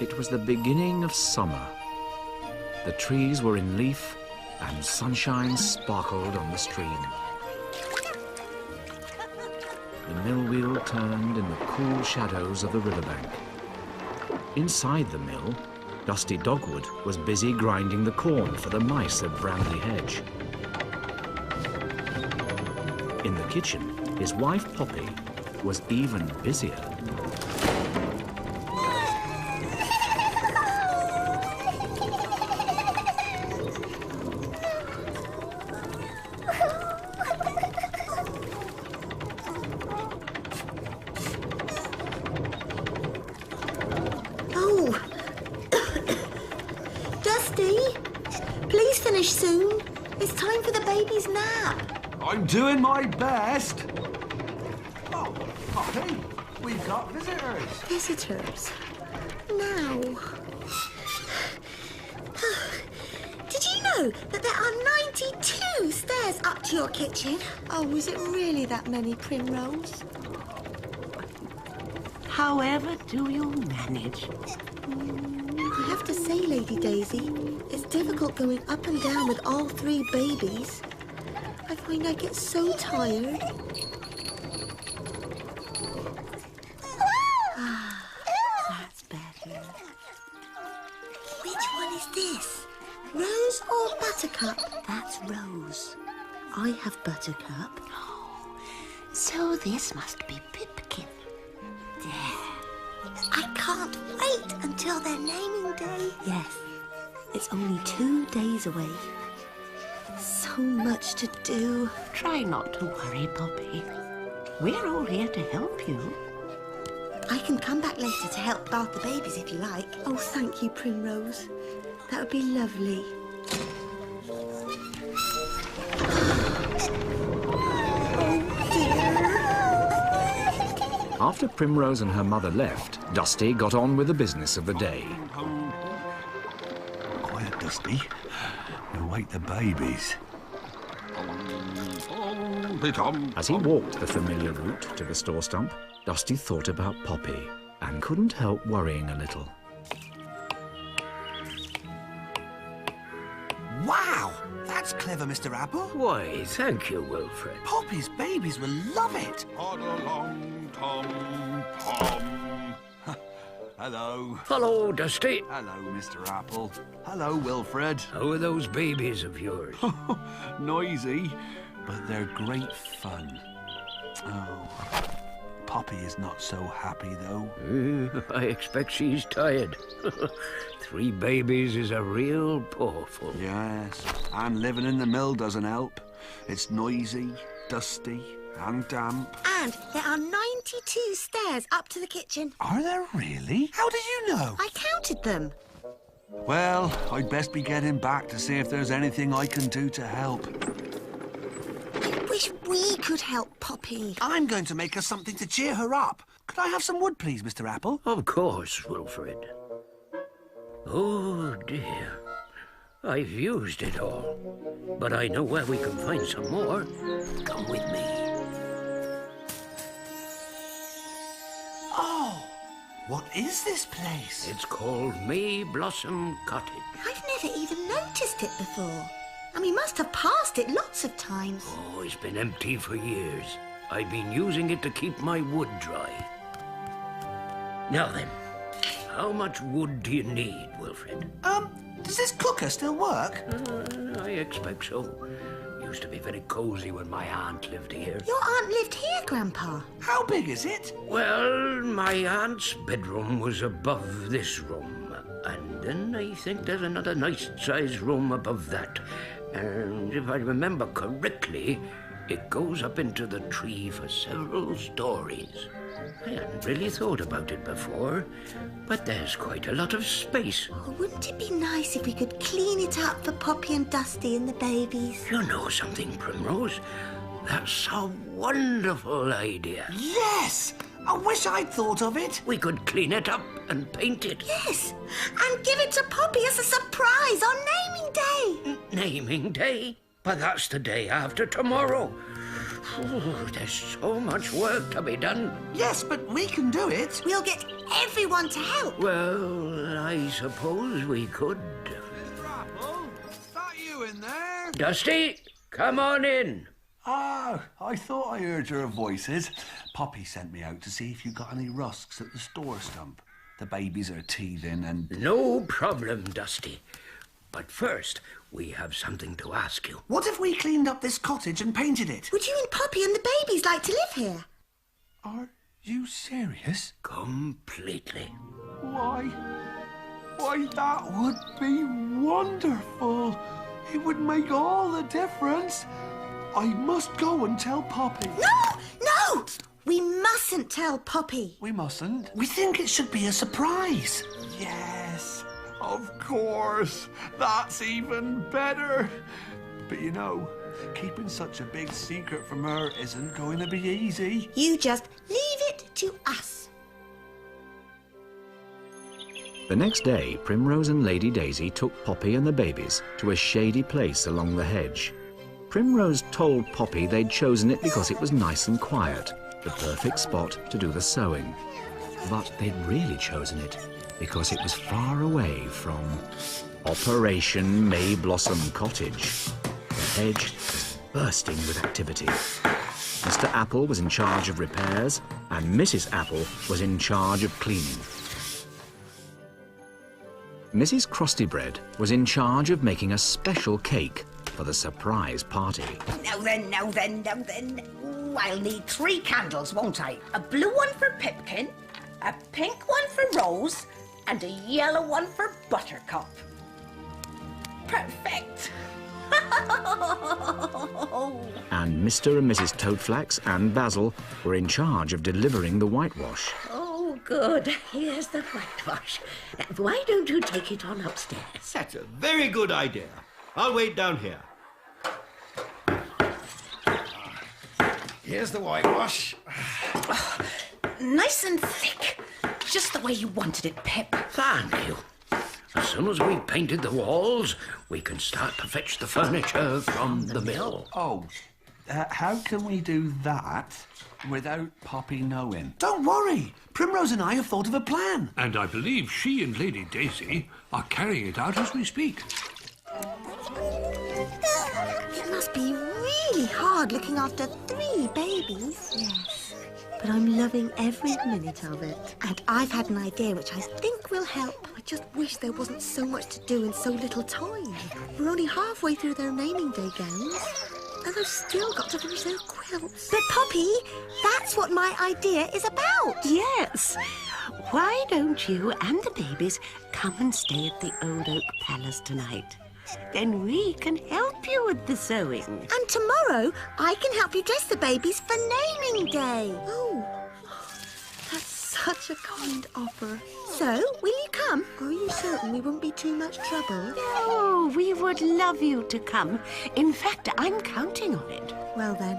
It was the beginning of summer. The trees were in leaf and sunshine sparkled on the stream. The mill wheel turned in the cool shadows of the riverbank. Inside the mill, Dusty Dogwood was busy grinding the corn for the mice at Brambly Hedge. In the kitchen, his wife Poppy was even busier. Oh, Dusty, please finish soon. It's time for the baby's nap. I'm doing my best. Oh, Poppy, we've got visitors. Visitors? Now. Did you know that there are 92 stairs up to your kitchen? Oh, is it really that many, Primrose? However do you manage? I have to say, Lady Daisy, it's difficult going up and down with all three babies. I find I get so tired. That's better. Which one is this? Rose or Buttercup? That's Rose. I have Buttercup. So this must be Pipkin. I can't wait until their naming day. Yes, it's only 2 days away. So much to do. Try not to worry, Poppy. We're all here to help you. I can come back later to help bath the babies if you like. Oh, thank you, Primrose. That would be lovely. Oh, dear. After Primrose and her mother left, Dusty got on with the business of the day. Quiet, Dusty. We'll wake the babies. As he walked the familiar route to the store stump, Dusty thought about Poppy and couldn't help worrying a little. Wow! That's clever, Mr. Apple. Why, thank you, Wilfred. Poppy's babies will love it. Toddle-along, Tom, Tom. Hello. Hello, Dusty. Hello, Mr. Apple. Hello, Wilfred. How are those babies of yours? Noisy, but they're great fun. Oh, Poppy is not so happy, though. I expect she's tired. 3 babies is a real pawful. Yes, and living in the mill doesn't help. It's noisy, dusty, and damp. And there are 92 stairs up to the kitchen. Are there really? How did you know? I counted them. Well, I'd best be getting back to see if there's anything I can do to help. I wish we could help Poppy. I'm going to make her something to cheer her up. Could I have some wood, please, Mr. Apple? Of course, Wilfred. Oh, dear. I've used it all. But I know where we can find some more. Come with me. Oh, what is this place? It's called May Blossom Cottage. I've never even noticed it before. And we must have passed it lots of times. Oh, it's been empty for years. I've been using it to keep my wood dry. Now then, how much wood do you need, Wilfred? Does this cooker still work? I expect so. Used to be very cozy when my aunt lived here. Your aunt lived here, Grandpa. How big is it? Well, my aunt's bedroom was above this room. And then I think there's another nice-sized room above that. And if I remember correctly, it goes up into the tree for several stories. I hadn't really thought about it before, but there's quite a lot of space. Oh, wouldn't it be nice if we could clean it up for Poppy and Dusty and the babies? You know something, Primrose? That's a wonderful idea. Yes! I wish I'd thought of it. We could clean it up and paint it. Yes, and give it to Poppy as a surprise on naming day. Naming day? But that's the day after tomorrow. There's so much work to be done. Yes, but we can do it. We'll get everyone to help. Well, I suppose we could. Mr. Apple, is that you in there? Dusty, come on in. Oh, I thought I heard your voices. Poppy sent me out to see if you got any rusks at the store stump. The babies are teething and... No problem, Dusty. But first, we have something to ask you. What if we cleaned up this cottage and painted it? Would you and Poppy and the babies like to live here? Are you serious? Completely. Why, that would be wonderful. It would make all the difference. I must go and tell Poppy. No! We mustn't tell Poppy. We mustn't. We think it should be a surprise. Yes, of course. That's even better. But you know, keeping such a big secret from her isn't going to be easy. You just leave it to us. The next day, Primrose and Lady Daisy took Poppy and the babies to a shady place along the hedge. Primrose told Poppy they'd chosen it because it was nice and quiet, the perfect spot to do the sewing. But they'd really chosen it because it was far away from Operation May Blossom Cottage. The hedge was bursting with activity. Mr. Apple was in charge of repairs, and Mrs. Apple was in charge of cleaning. Mrs. Crostybread was in charge of making a special cake for the surprise party. Now then. Ooh, I'll need 3 candles, won't I? A blue one for Pipkin, a pink one for Rose, and a yellow one for Buttercup. Perfect. And Mr. and Mrs. Toadflax and Basil were in charge of delivering the whitewash. Oh, good. Here's the whitewash. Why don't you take it on upstairs? That's a very good idea. I'll wait down here. Here's the whitewash. Nice and thick. Just the way you wanted it, Pip. Thank you. As soon as we painted the walls, we can start to fetch the furniture from the mill. Oh, how can we do that without Poppy knowing? Don't worry. Primrose and I have thought of a plan. And I believe she and Lady Daisy are carrying it out as we speak. It must be really hard looking after 3 babies. Yes, but I'm loving every minute of it. And I've had an idea which I think will help. I just wish there wasn't so much to do in so little time. We're only halfway through their naming day gowns, and they've still got to finish their quilts. But Poppy, that's what my idea is about. Yes. Why don't you and the babies come and stay at the Old Oak Palace tonight? Then we can help you with the sewing. And tomorrow, I can help you dress the babies for naming day. Oh, that's such a kind offer. So, will you come? Are you certain we won't be too much trouble? Oh, we would love you to come. In fact, I'm counting on it. Well then,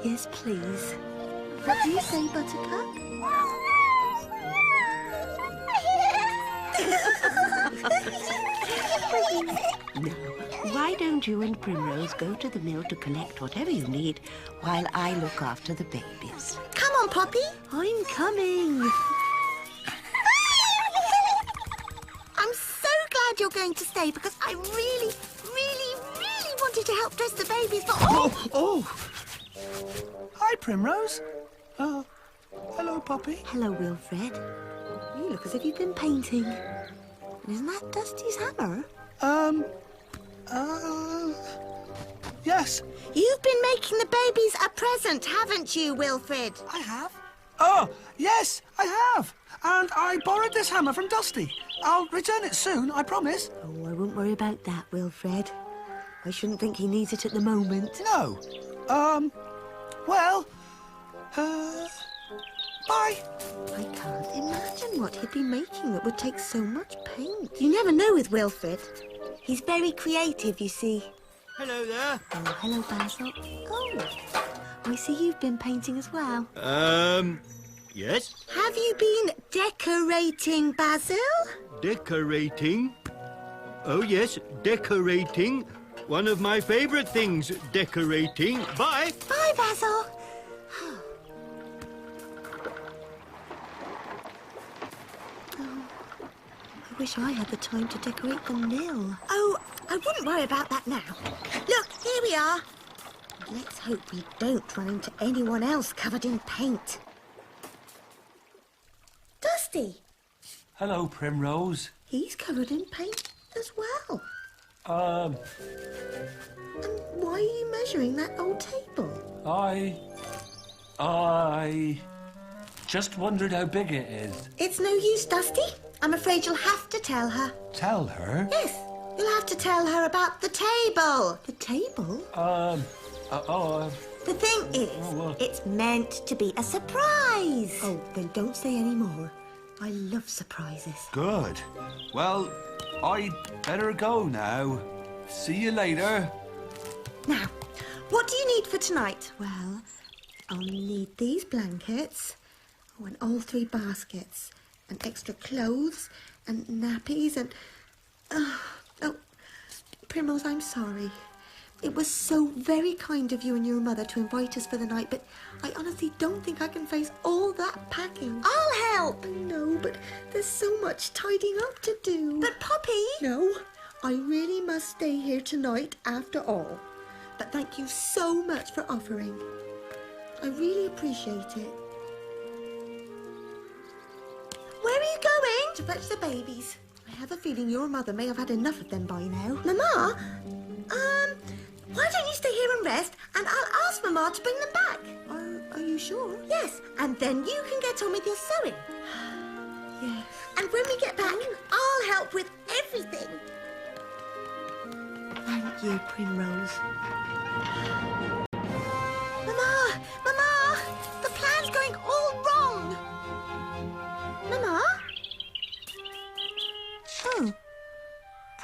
yes please. What do you say, Buttercup? Now, why don't you and Primrose go to the mill to collect whatever you need while I look after the babies? Come on, Poppy. I'm coming. I'm so glad you're going to stay because I really, really, really wanted to help dress the babies for... Oh! Hi, Primrose. Hello, Poppy. Hello, Wilfred. You look as if you've been painting. Isn't that Dusty's hammer? Yes. You've been making the babies a present, haven't you, Wilfred? I have. Oh, yes, I have. And I borrowed this hammer from Dusty. I'll return it soon, I promise. Oh, I won't worry about that, Wilfred. I shouldn't think he needs it at the moment. No. Well, bye. I can't imagine what he'd be making that would take so much paint. You never know with Wilfred. He's very creative, you see. Hello there. Oh, hello, Basil. Oh, I see you've been painting as well. Yes? Have you been decorating, Basil? Decorating? Oh, yes, decorating. one of my favourite things, decorating. Bye. Bye, Basil. I wish I had the time to decorate the mill. Oh, I wouldn't worry about that now. Look, here we are. Let's hope we don't run into anyone else covered in paint. Dusty. Hello, Primrose. He's covered in paint as well. And why are you measuring that old table? I just wondered how big it is. It's no use, Dusty. I'm afraid you'll have to tell her. Tell her? Yes, you'll have to tell her about the table. The table? The thing is, it's meant to be a surprise. Oh, then don't say any more. I love surprises. Good. Well, I'd better go now. See you later. Now, what do you need for tonight? Well, I'll need these blankets, and all 3 baskets, and extra clothes, and nappies, and... oh, Primrose, I'm sorry. It was so very kind of you and your mother to invite us for the night, but I honestly don't think I can face all that packing. I'll help! No, but there's so much tidying up to do. But, Poppy... No, I really must stay here tonight after all. But thank you so much for offering. I really appreciate it. Where are you going? To fetch the babies. I have a feeling your mother may have had enough of them by now. Mama? Why don't you stay here and rest, and I'll ask Mama to bring them back. Are you sure? Yes, and then you can get on with your sewing. Yes. And when we get back, I'll help with everything. Thank you, Primrose. Mama! The plan's going all wrong. Mama? Oh,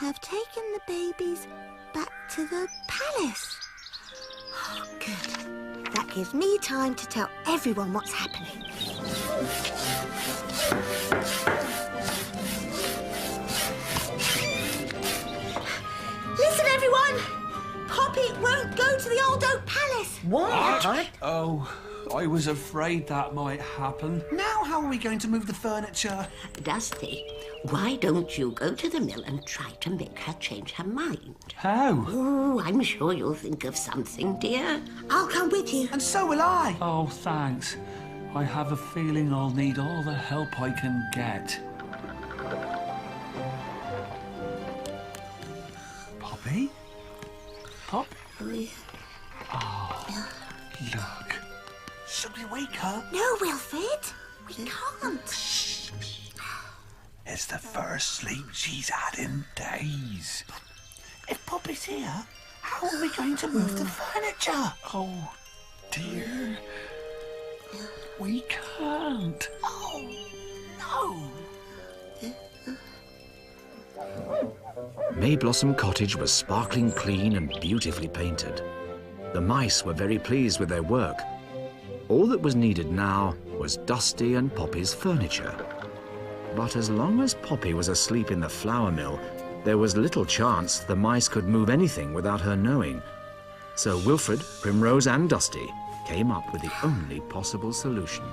I've taken the babies back to the palace. Oh, good. That gives me time to tell everyone what's happening. Listen, everyone! Poppy won't go to the old oak palace. What? Oh, I was afraid that might happen. Now how are we going to move the furniture? Dusty, why don't you go to the mill and try to make her change her mind? How? Oh, I'm sure you'll think of something, dear. I'll come with you. And so will I. Oh, thanks. I have a feeling I'll need all the help I can get. Poppy? Poppy? Oh, look. Should we wake her? No, Wilfred. We can't. It's the first sleep she's had in days. If Poppy's here, how are we going to move the furniture? Oh, dear. We can't. Oh, no. Mayblossom Cottage was sparkling clean and beautifully painted. The mice were very pleased with their work. All that was needed now was Dusty and Poppy's furniture. But as long as Poppy was asleep in the flour mill, there was little chance the mice could move anything without her knowing. So Wilfred, Primrose and Dusty came up with the only possible solution.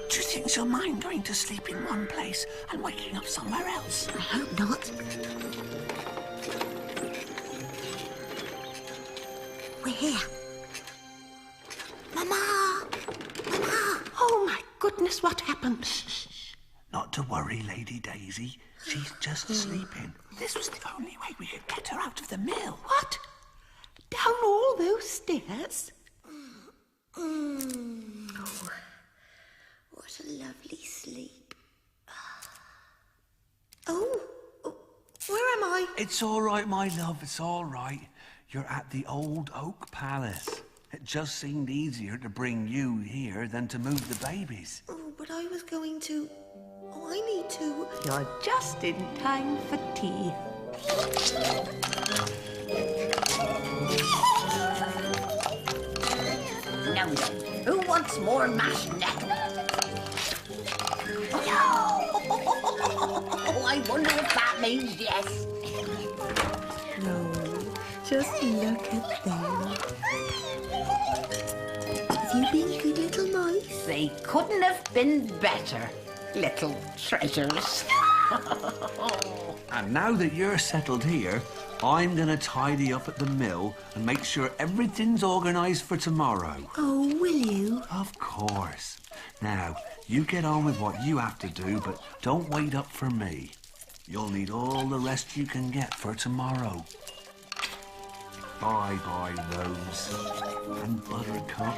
Do you think she'll mind going to sleep in one place and waking up somewhere else? I hope not. We're here. Mama! Mama! Oh, my goodness, what happened? Not to worry, Lady Daisy. She's just sleeping. This was the only way we could get her out of the mill. What? Down all those stairs? Oh, what a lovely sleep. Oh, where am I? It's all right, my love. It's all right. You're at the old oak palace. It just seemed easier to bring you here than to move the babies. Oh, but I was going to... Oh, I need to... You're just in time for tea. Now then, who wants more mashed nettle? Oh, I wonder if that means yes. No, just look at them. Have you been good little mice? They couldn't have been better, little treasures. And now that you're settled here, I'm going to tidy up at the mill and make sure everything's organised for tomorrow. Oh, will you? Of course. Now, you get on with what you have to do, but don't wait up for me. You'll need all the rest you can get for tomorrow. Bye-bye, Rose, and Buttercup,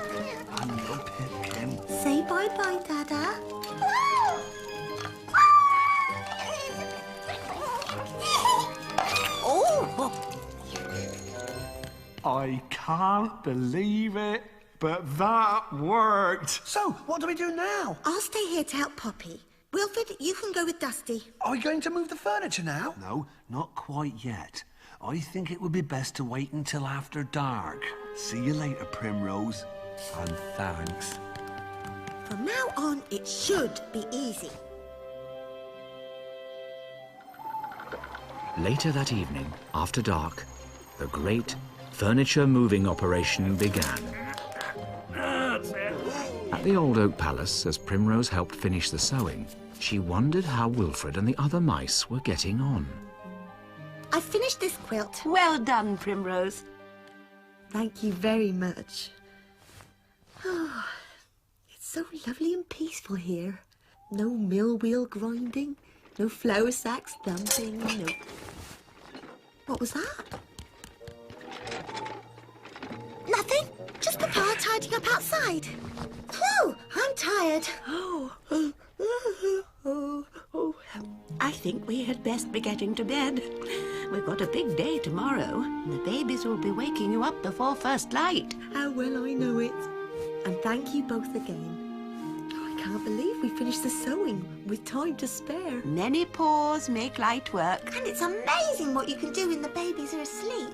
and little Pipkin. Say bye-bye, Dada. Oh! I can't believe it, but that worked. So, what do we do now? I'll stay here to help Poppy. Wilfred, you can go with Dusty. Are we going to move the furniture now? No, not quite yet. I think it would be best to wait until after dark. See you later, Primrose. And thanks. From now on, it should be easy. Later that evening, after dark, the great furniture moving operation began. At the old oak palace, as Primrose helped finish the sewing, she wondered how Wilfred and the other mice were getting on. I finished this quilt. Well done, Primrose. Thank you very much. Oh, it's so lovely and peaceful here. No mill wheel grinding, no flour sacks thumping, no... What was that? Nothing. Just Papa tidying up outside. Phew, I'm tired. I think we had best be getting to bed. We've got a big day tomorrow. The babies will be waking you up before first light. How well I know it. And thank you both again. Oh, I can't believe we finished the sewing with time to spare. Many paws make light work. And it's amazing what you can do when the babies are asleep.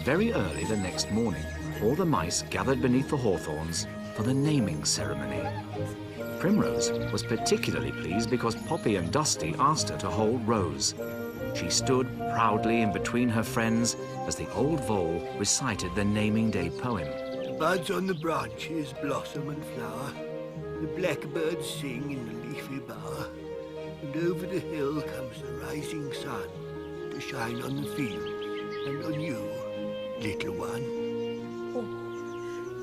Very early the next morning, all the mice gathered beneath the hawthorns for the naming ceremony. Primrose was particularly pleased because Poppy and Dusty asked her to hold Rose. She stood proudly in between her friends as the old vole recited the naming day poem. The buds on the branches blossom and flower. The blackbirds sing in the leafy bower. And over the hill comes the rising sun to shine on the field and on you, little one. Oh,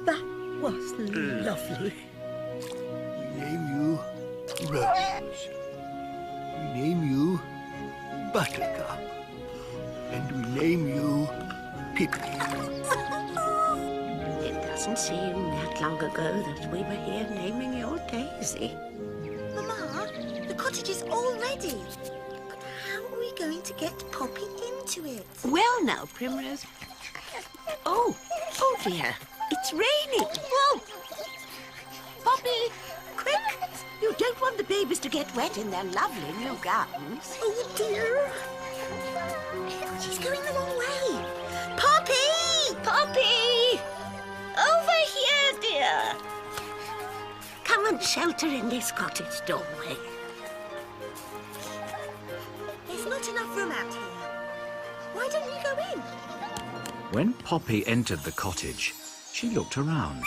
that was lovely. We name you Rose. We name you Buttercup. And we name you Pipkin. It doesn't seem that long ago that we were here naming your Daisy. Mama, the cottage is all ready. But how are we going to get Poppy into it? Well now, Primrose. Oh dear, it's raining. Whoa! Poppy, quick! You don't want the babies to get wet in their lovely new gowns. Oh dear. She's going the wrong way. Poppy! Poppy! Over here, dear. Come and shelter in this cottage doorway. There's not enough room out here. Why don't you go in? When Poppy entered the cottage, she looked around.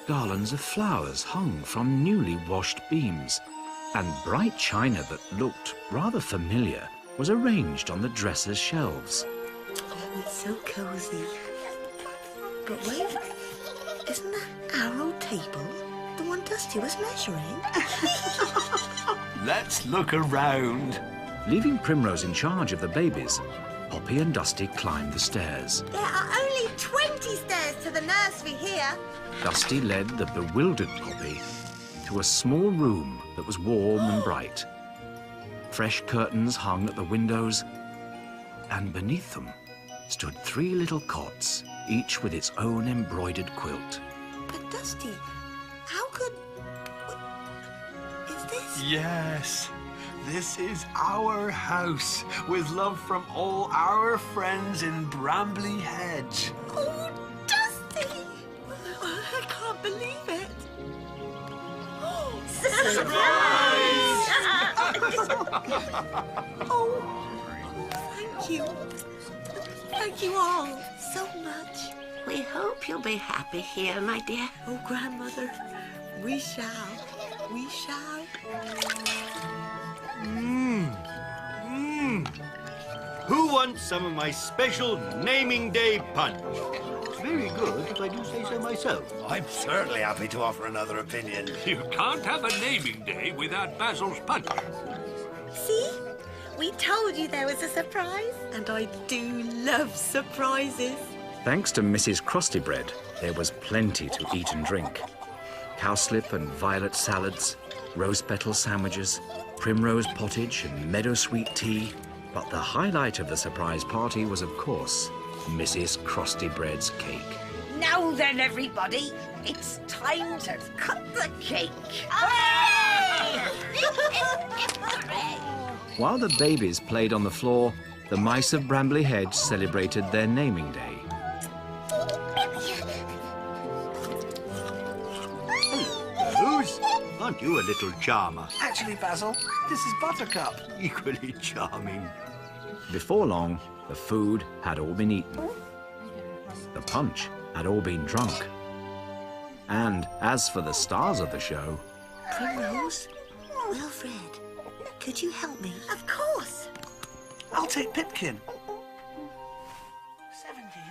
Garlands of flowers hung from newly washed beams, and bright china that looked rather familiar was arranged on the dresser's shelves. Oh, it's so cozy. But wait, isn't that our old table? The one Dusty was measuring? Let's look around. Leaving Primrose in charge of the babies, Poppy and Dusty climbed the stairs. There are only 20 stairs to the nursery here. Dusty led the bewildered Poppy to a small room that was warm and bright. Fresh curtains hung at the windows, and beneath them stood 3 little cots, each with its own embroidered quilt. Dusty, how could... Is this... Yes, this is our house, with love from all our friends in Brambly Hedge. Oh, Dusty! I can't believe it. Oh, thank you. Thank you all so much. We hope you'll be happy here, my dear. Oh, Grandmother, we shall. We shall. Who wants some of my special naming day punch? It's very good, if I do say so myself. I'm certainly happy to offer another opinion. You can't have a naming day without Basil's punch. See? We told you there was a surprise. And I do love surprises. Thanks to Mrs. Crostybread, there was plenty to eat and drink. Cowslip and violet salads, rose petal sandwiches, primrose pottage and meadowsweet tea. But the highlight of the surprise party was, of course, Mrs. Crostybread's cake. Now then, everybody, it's time to cut the cake. While the babies played on the floor, the mice of Brambly Hedge celebrated their naming day. Rose, aren't you a little charmer? Actually, Basil, this is Buttercup. Equally charming. Before long, the food had all been eaten. The punch had all been drunk. And as for the stars of the show... Primrose? Wilfred, could you help me? Of course. I'll take Pipkin. 17,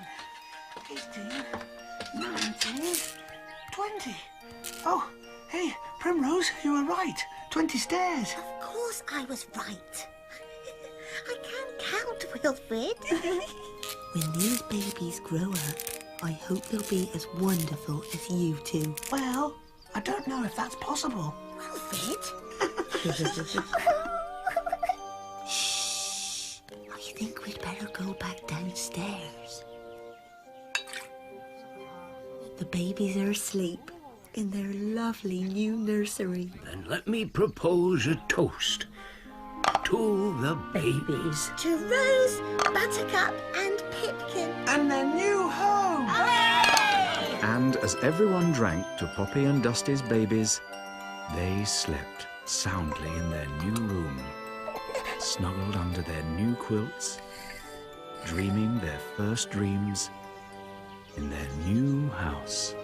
18, 19, 20. Oh, hey, Primrose, you were right. 20 stairs. Of course I was right. I can't count, Wilfred. When these babies grow up, I hope they'll be as wonderful as you two. Well, I don't know if that's possible. Wilfred? Shh. I think we'd better go back downstairs. The babies are asleep in their lovely new nursery. Then let me propose a toast to the babies. To Rose, Buttercup and Pipkin. And their new home. And as everyone drank to Poppy and Dusty's babies, they slept soundly in their new room, snuggled under their new quilts, dreaming their first dreams in their new house.